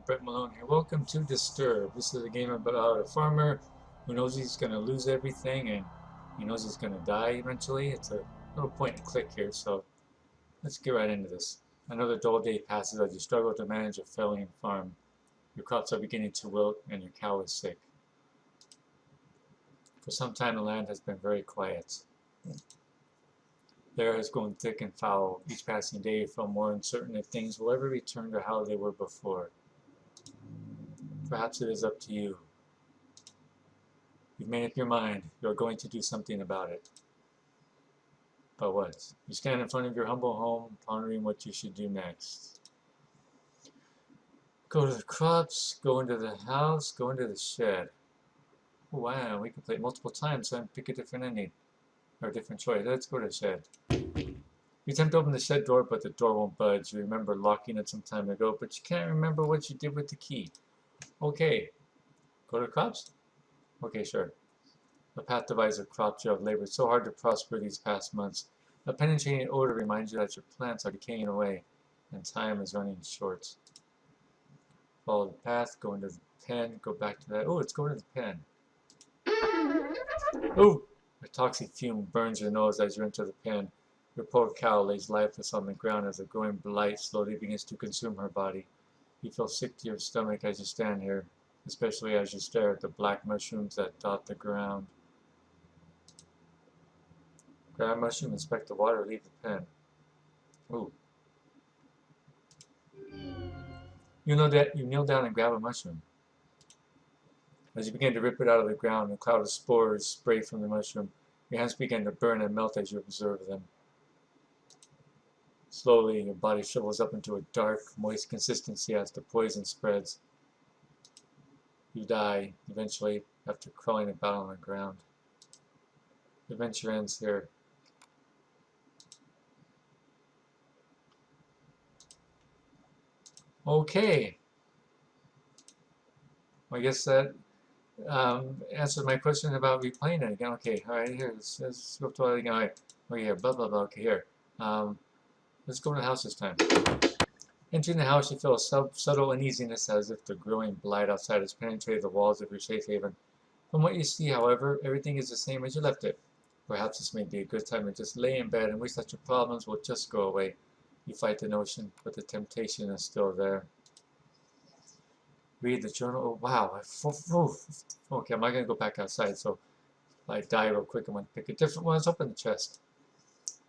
Brett Malone here. Welcome to Disturb. This is a game about a farmer who knows he's going to lose everything and he knows he's going to die eventually. It's a little point and click here, so let's get right into this. Another dull day passes as you struggle to manage a failing farm. Your crops are beginning to wilt and your cow is sick. For some time the land has been very quiet. The air has grown thick and foul. Each passing day you feel more uncertain if things will ever return to how they were before. Perhaps it is up to you. You've made up your mind. You're going to do something about it. But what? You stand in front of your humble home, pondering what you should do next. Go to the crops, go into the house, go into the shed. Oh, wow, we can play it multiple times and pick a different ending. Or a different choice. Let's go to the shed. You attempt to open the shed door, but the door won't budge. You remember locking it some time ago, but you can't remember what you did with the key. Okay. Go to the crops? Okay, sure. The path divides the crops you have labored so hard to prosper these past months. A penetrating odor reminds you that your plants are decaying away, and time is running short. Follow the path, go into the pen, go back to that. Oh, it's going to the pen. Oh! A toxic fume burns your nose as you enter the pen. Your poor cow lays lifeless on the ground as a growing blight slowly begins to consume her body. You feel sick to your stomach as you stand here, especially as you stare at the black mushrooms that dot the ground. Grab a mushroom, inspect the water, leave the pen. Ooh. You kneel down and grab a mushroom. As you begin to rip it out of the ground, a cloud of spores spray from the mushroom. Your hands begin to burn and melt as you observe them. Slowly, your body shrivels up into a dark, moist consistency as the poison spreads. You die, eventually, after crawling about on the ground. The adventure ends here. Okay. I guess that answers my question about replaying it again. Okay, alright, here, let's go to it again. Alright, okay, here, blah, blah, blah, okay, here. Let's go to the house this time. Entering the house, you feel a subtle uneasiness as if the growing blight outside has penetrated the walls of your safe haven. From what you see, however, everything is the same as you left it. Perhaps this may be a good time to just lay in bed and wish that your problems will just go away. You fight the notion, but the temptation is still there. Read the journal. Oh, wow. Okay, I'm not going to go back outside, so if I die real quick, I'm going to pick a different one. Let's open the chest.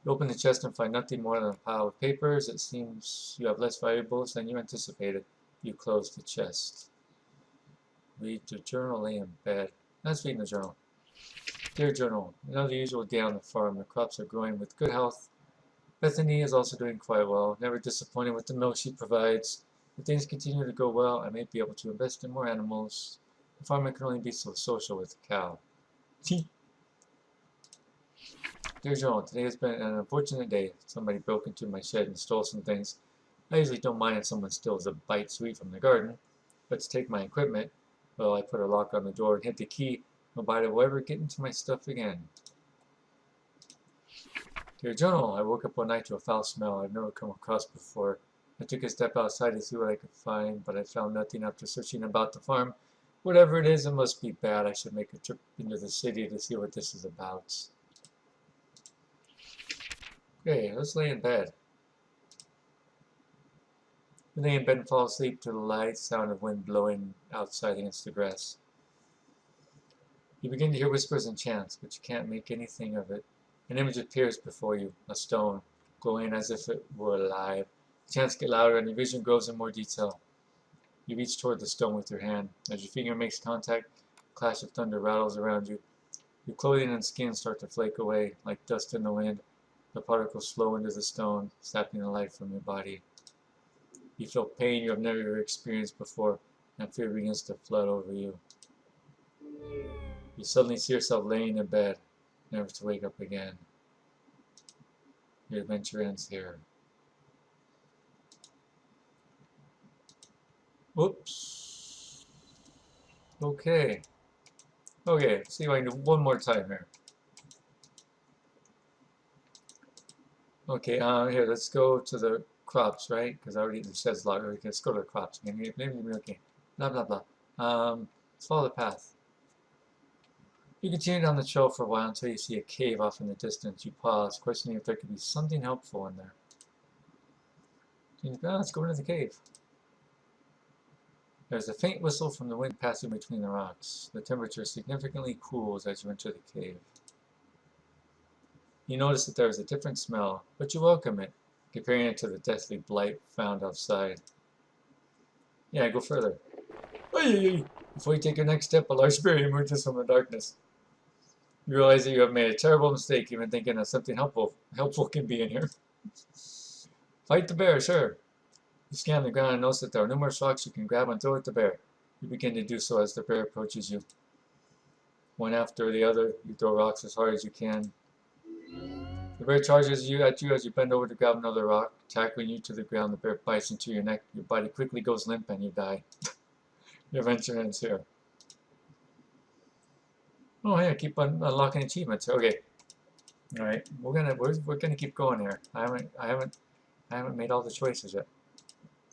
You open the chest and find nothing more than a pile of papers. It seems you have less valuables than you anticipated. You close the chest. Read the journal, lay in bed. Let's read the journal. Dear Journal, another usual day on the farm. The crops are growing with good health. Bethany is also doing quite well, never disappointed with the milk she provides. If things continue to go well, I may be able to invest in more animals. The farmer can only be so social with the cow. Dear Journal, today has been an unfortunate day. Somebody broke into my shed and stole some things. I usually don't mind if someone steals a bite sweet from the garden, but to take my equipment, well, I put a lock on the door and hit the key. Nobody will ever get into my stuff again. Dear Journal, I woke up one night to a foul smell I've never come across before. I took a step outside to see what I could find, but I found nothing after searching about the farm. Whatever it is, it must be bad. I should make a trip into the city to see what this is about. Okay, let's lay in bed. You lay in bed and fall asleep to the light sound of wind blowing outside against the grass. You begin to hear whispers and chants, but you can't make anything of it. An image appears before you, a stone, glowing as if it were alive. The chants get louder and your vision grows in more detail. You reach toward the stone with your hand. As your finger makes contact, a clash of thunder rattles around you. Your clothing and skin start to flake away, like dust in the wind. The particles flow into the stone, sapping the life from your body. You feel pain you have never experienced before, and fear begins to flood over you. You suddenly see yourself laying in bed, never to wake up again. Your adventure ends here. Whoops. Okay. Okay, see if I can do one more time here. Okay, here, let's go to the crops, right? Because I already says a lot. Let's go to the crops. Maybe okay. Blah blah blah. Let's follow the path. You continue down the trail for a while until you see a cave off in the distance. You pause, questioning if there could be something helpful in there. Let's go into the cave. There's a faint whistle from the wind passing between the rocks. The temperature significantly cools as you enter the cave. You notice that there is a different smell, but you welcome it, comparing it to the deathly blight found outside. Yeah, go further. Before you take your next step, a large bear emerges from the darkness. You realize that you have made a terrible mistake, even thinking that something helpful can be in here. Fight the bear, sure. You scan the ground and notice that there are numerous rocks you can grab and throw at the bear. You begin to do so as the bear approaches you. One after the other, you throw rocks as hard as you can. The bear charges at you as you bend over to grab another rock, tackling you to the ground. The bear bites into your neck. Your body quickly goes limp and you die. Your adventure ends here. Oh yeah, keep unlocking achievements. Okay. All right, we're gonna keep going here. I haven't made all the choices yet.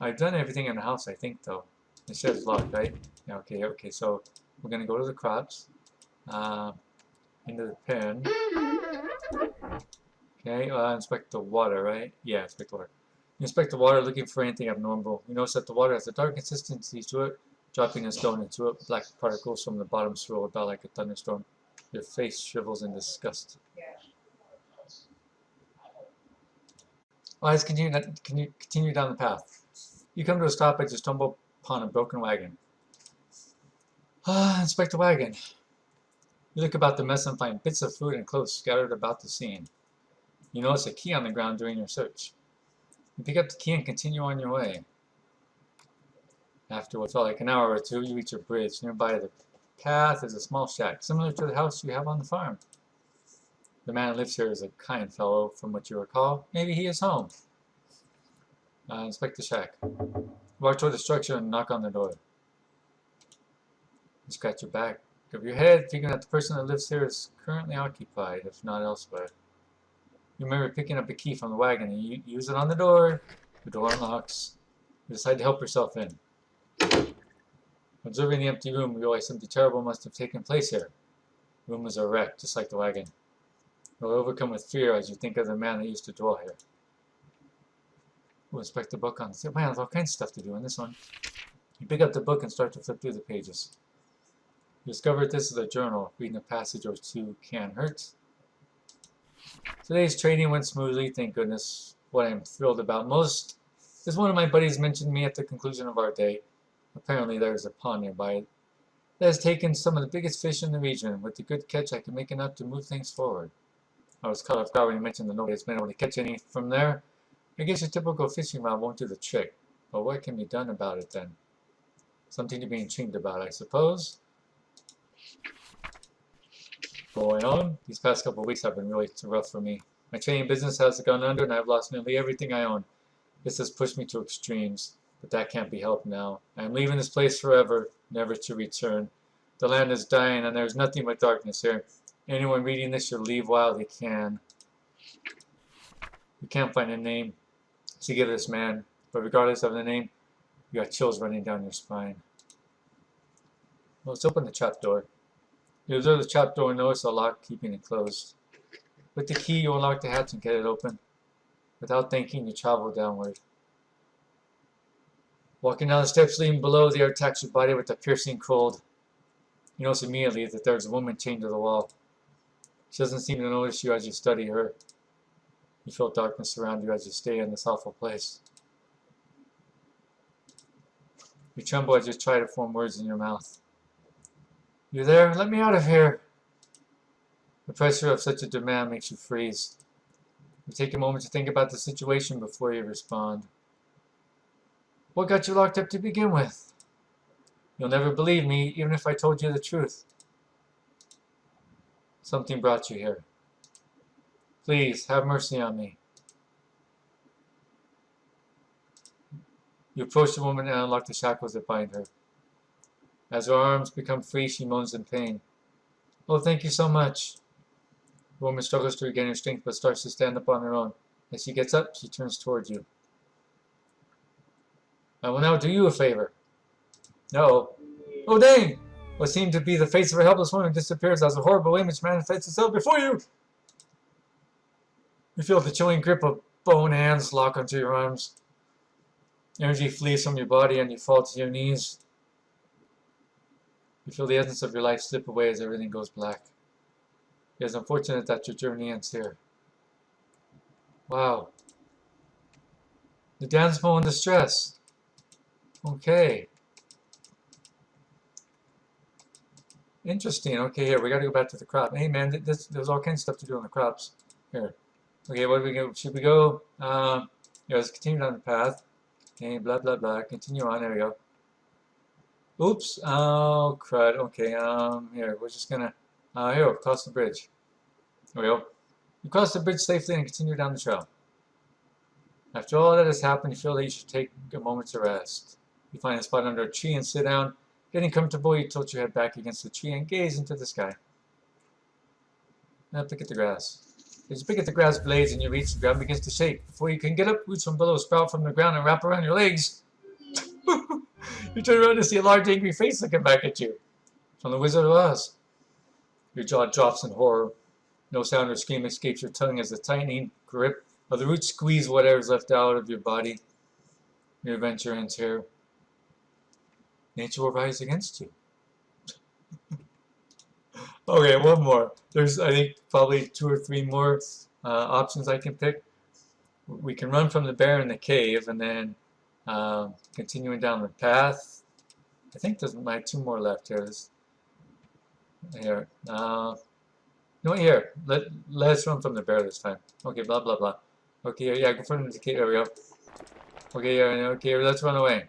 I've done everything in the house, I think, though. It says locked, right? Yeah, okay. So we're gonna go to the crops, into the pen. Okay, inspect the water, right? Yeah, inspect the water. You inspect the water, looking for anything abnormal. You notice that the water has a dark consistency to it. Dropping a stone into it, black particles from the bottom swirl about like a thunderstorm. Your face shrivels in disgust. Let's continue down the path. You come to a stop as you stumble upon a broken wagon. Inspect the wagon. You look about the mess and find bits of food and clothes scattered about the scene. You notice a key on the ground during your search. You pick up the key and continue on your way. After what felt like an hour or two, you reach a bridge. Nearby the path is a small shack, similar to the house you have on the farm. The man who lives here is a kind fellow, from what you recall. Maybe he is home. Inspect the shack. Walk toward the structure and knock on the door. You scratch your back of your head, figuring that the person that lives here is currently occupied, if not elsewhere. You remember picking up a key from the wagon and you use it on the door. The door unlocks. You decide to help yourself in. Observing the empty room, you realize something terrible must have taken place here. The room is a wreck, just like the wagon. You're overcome with fear as you think of the man that used to dwell here. We'll inspect the book on. Man, there's all kinds of stuff to do in this one. You pick up the book and start to flip through the pages. You discover this is a journal. Reading a passage or two can hurt. Today's trading went smoothly, thank goodness. What I'm thrilled about most is one of my buddies mentioned me at the conclusion of our day. Apparently there's a pond nearby that has taken some of the biggest fish in the region. With the good catch, I can make enough to move things forward. I was caught off guard when he mentioned that nobody's been able to catch any from there. I guess your typical fishing rod won't do the trick. But what can be done about it then? Something to be intrigued about, I suppose. Going on, these past couple of weeks have been really rough for me. My trading business has gone under and I've lost nearly everything I own. This has pushed me to extremes, but that can't be helped now. I am leaving this place forever, never to return. The land is dying and there's nothing but darkness here. Anyone reading this should leave while they can. You can't find a name to give this man, but regardless of the name, you got chills running down your spine. Well, let's open the trapdoor. You observe the trapdoor and notice a lock keeping it closed. With the key, you unlock the hatch and get it open. Without thinking, you travel downward. Walking down the steps leading below, the air attacks your body with a piercing cold. You notice immediately that there's a woman chained to the wall. She doesn't seem to notice you as you study her. You feel darkness around you as you stay in this awful place. You tremble as you try to form words in your mouth. You there? Let me out of here! The pressure of such a demand makes you freeze. You take a moment to think about the situation before you respond. What got you locked up to begin with? You'll never believe me, even if I told you the truth. Something brought you here. Please, have mercy on me. You approach the woman and unlock the shackles that bind her. As her arms become free, she moans in pain. Oh, thank you so much. The woman struggles to regain her strength but starts to stand up on her own. As she gets up, she turns towards you. I will now do you a favor. No. Oh dang! What seemed to be the face of a helpless woman disappears as a horrible image manifests itself before you. You feel the chilling grip of bone hands lock onto your arms. Energy flees from your body and you fall to your knees. You feel the essence of your life slip away as everything goes black. It is unfortunate that your journey ends here. Wow. The damsel in distress. Okay. Interesting. Okay, here, we gotta go back to the crop. Hey man, there's all kinds of stuff to do on the crops. Here. Okay, what do we go? Should we go? Yeah, let's continue down the path. Okay, blah blah blah. Continue on. There we go. Oops. Oh crud. Okay. Here we're just gonna. Here, cross the bridge. There we go. You cross the bridge safely and continue down the trail. After all that has happened, you feel that you should take a moment to rest. You find a spot under a tree and sit down. Getting comfortable, you tilt your head back against the tree and gaze into the sky. Now pick at the grass. As you pick at the grass blades and you reach, the ground begins to shake. Before you can get up, roots from below sprout from the ground and wrap around your legs. You turn around to see a large angry face looking back at you. From the Wizard of Oz. Your jaw drops in horror. No sound or scream escapes your tongue as the tightening grip of the roots squeeze whatever is left out of your body. Your adventure ends here. Nature will rise against you. Okay, one more. There's, I think, probably 2 or 3 more options I can pick. We can run from the bear in the cave and then continuing down the path. I think there's my 2 more left here. Here. No, here. Let's run from the bear this time. Okay, blah, blah, blah. Okay, yeah, go from the cave. There we go. Okay, yeah, okay, let's run away.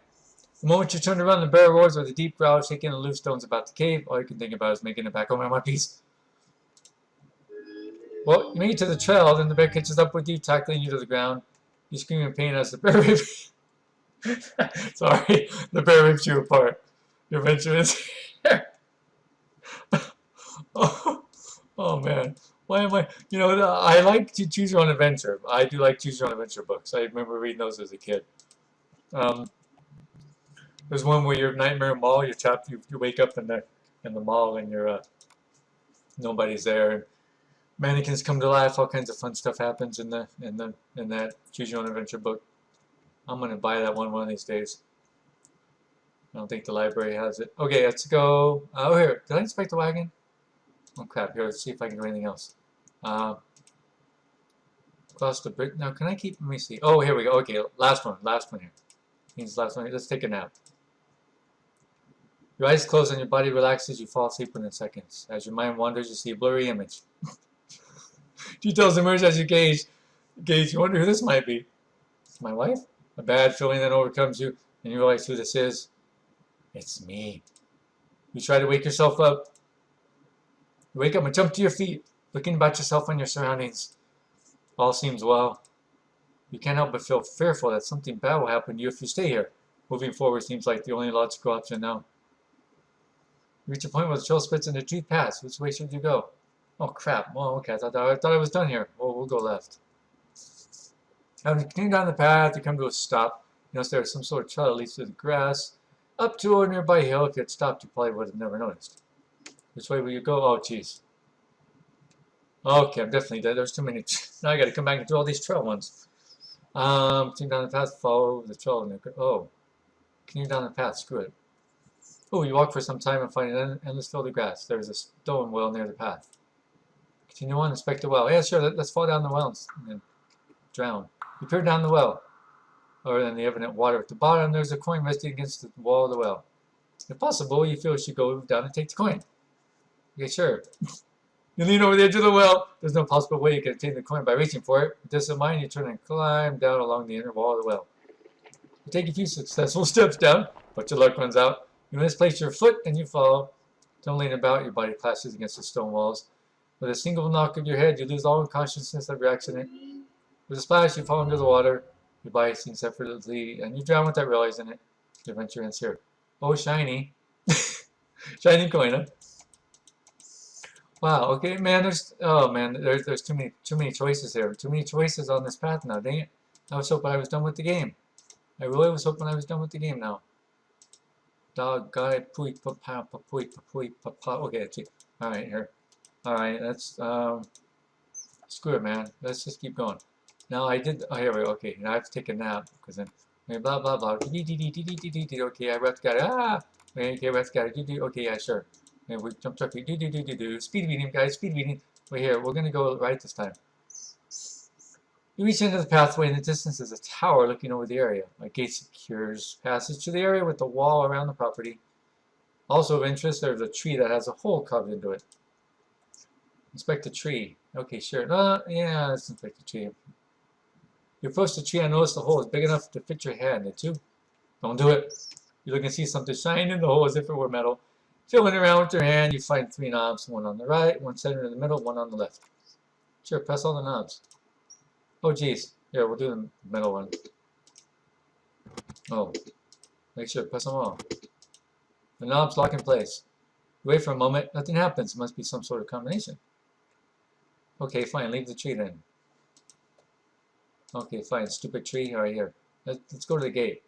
The moment you turn to run, the bear roars with a deep growl, shaking the loose stones about the cave. All you can think about is making it back home in one piece. Well, you make it to the trail, then the bear catches up with you, tackling you to the ground. You scream in pain as the bear rips Sorry, the bear rips you apart. Your adventure is here. Oh man. Why am I, you know, I like to choose your own adventure. I do like choose your own adventure books. I remember reading those as a kid. There's one where you're Nightmare Mall, you're trapped, you wake up in the mall and you're nobody's there. And mannequins come to life, all kinds of fun stuff happens in that choose your own adventure book. I'm gonna buy that one of these days. I don't think the library has it. Okay, let's go. Oh, here. Did I inspect the wagon? Oh crap, here, let's see if I can do anything else. Cross the bridge. Now, can I keep, let me see. Oh, here we go. Okay, last one here. Means last one. Let's take a nap. Your eyes close and your body relaxes. You fall asleep within seconds. As your mind wanders, you see a blurry image. Details emerge as you gaze. You wonder who this might be. It's my wife? A bad feeling then overcomes you, and you realize who this is. It's me. You try to wake yourself up. You wake up and jump to your feet, looking about yourself and your surroundings. All seems well. You can't help but feel fearful that something bad will happen to you if you stay here. Moving forward seems like the only logical option now. You reach a point where the trail splits into 2 paths. Which way should you go? Oh crap. Well, okay, I thought I was done here. Well, we'll go left. As you continue down the path, you come to a stop. You notice there's some sort of trail that leads through the grass up to a nearby hill. If you had stopped, you probably would have never noticed. Which way will you go? Oh, jeez. Okay, I'm definitely dead. There's too many. Now I got to come back and do all these trail ones. Continue down the path, follow the trail. Oh, continue down the path. Screw it. Oh, you walk for some time and find an endless field of grass. There's a stone well near the path. Continue on, inspect the well. Yeah, sure. Let's fall down the well and drown. You peer down the well, or in the evident water at the bottom. There's a coin resting against the wall of the well. If possible, you feel you should go down and take the coin. Okay, sure. You lean over the edge of the well. There's no possible way you can obtain the coin by reaching for it. With this in mind, you turn and climb down along the inner wall of the well. You take a few successful steps down, but your luck runs out. You misplace your foot and you fall. Tumbling about, your body clashes against the stone walls. With a single knock of your head, you lose all consciousness of your accident. With a splash, you fall into the water. Your body sinks effortlessly, and you drown without realizing it. Your adventure ends here. Oh, shiny. Shiny coin, huh? Wow, okay, man, there's too many choices here. Too many choices on this path now, dang it. I was hoping I was done with the game. I really was hoping I was done with the game now. Doggone it, pooey, papa, papooey, papooey, papa. Okay, that's it. Alright, here. Alright, that's, screw it, man. Let's just keep going. Now I did, oh, here we go. Okay, now I have to take a nap, because then, blah, blah, blah. Okay, I got it. Ah! Okay, I got it. Okay, yeah, sure. And we jumped up here. Speed reading, guys, speed reading. Wait, here, we're gonna go right this time. You reach into the pathway. In the distance is a tower looking over the area. A gate secures passage to the area with the wall around the property. Also of interest, there's a tree that has a hole carved into it. Inspect the tree. Okay, sure. No, yeah, let's inspect the tree. You approach the tree and notice the hole is big enough to fit your hand into. Don't do it. You look and see something shine in the hole as if it were metal. Feeling around with your hand, you find 3 knobs, one on the right, one centered in the middle, one on the left. Sure, press all the knobs. Oh, geez. Here, we'll do the middle one. Oh. Make sure, press them all. The knobs lock in place. Wait for a moment. Nothing happens. It must be some sort of combination. Okay, fine. Leave the tree then. Okay, fine. Stupid tree. All right, here. Let's go to the gate.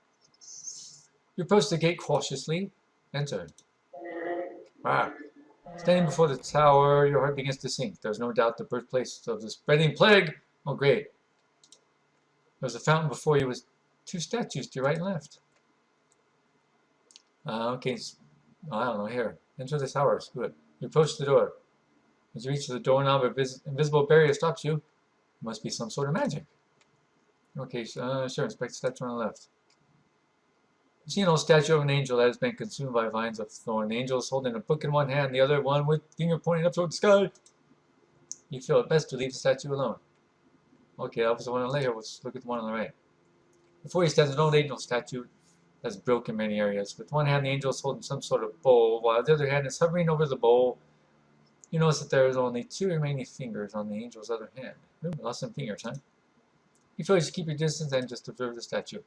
You approach the gate cautiously. Enter. Ah. Standing before the tower, your heart begins to sink. There's no doubt the birthplace of the spreading plague. Oh, great. There's a fountain before you with 2 statues to your right and left. Okay, I don't know, here. Enter the tower, screw it. You approach the door. As you reach the doorknob, an invisible barrier stops you. It must be some sort of magic. Okay, sure, inspect the statue on the left. You see an old statue of an angel that has been consumed by vines of thorn. The angel is holding a book in one hand, the other one with finger pointing up toward the sky. You feel it best to leave the statue alone. Okay, that was the one on the left. Let's look at the one on the right. Before you stands an old angel statue that's broken in many areas. With one hand, the angel is holding some sort of bowl, while the other hand is hovering over the bowl. You notice that there is only 2 remaining fingers on the angel's other hand. Ooh, lost some fingers, huh? You feel you should keep your distance and just observe the statue.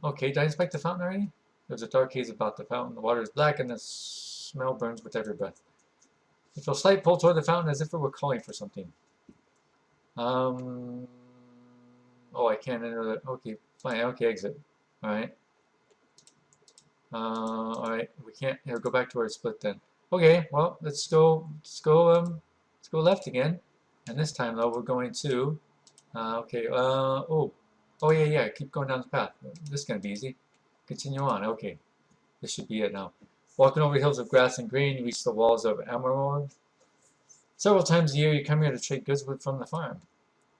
Okay, did I inspect the fountain already? There's a dark haze about the fountain. The water is black and the smell burns with every breath. You feel a slight pull toward the fountain as if it were calling for something. Oh, I can't enter the... Okay, fine. Okay, exit. Alright. Alright, we can't... Here, go back to where it's split then. Okay, well, let's go left again. And this time, though, we're going to... Oh, yeah, keep going down the path. This is going to be easy. Continue on. Okay, this should be it now. Walking over hills of grass and green, you reach the walls of Amoror. Several times a year, you come here to trade goods from the farm.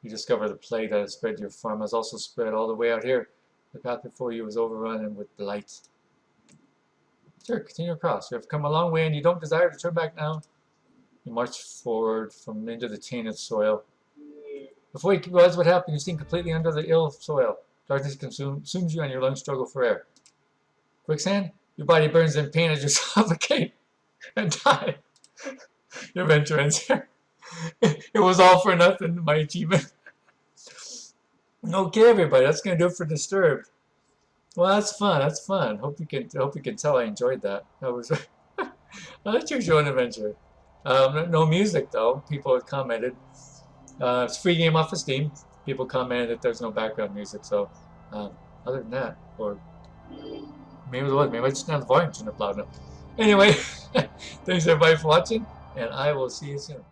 You discover the plague that has spread your farm has also spread all the way out here. The path before you was overrun with blight. Sure, continue across. You have come a long way and you don't desire to turn back now. You march forward from into the tainted soil. Before you realize what happened, you sink completely under the ill soil. Darkness consumes you and your lungs struggle for air. Quicksand? Your body burns in pain as you suffocate and die. Your adventure ends here. It was all for nothing, my achievement. Okay, everybody, that's gonna do it for Disturbed. Well, that's fun. That's fun. Hope you can tell I enjoyed that. That was well, choose your own adventure. No music though. People have commented. It's a free game off of Steam. People commented that there's no background music. So other than that, or maybe there was. Maybe I just didn't have the volume turned up loud enough. Anyway, thanks everybody for watching, and I will see you soon.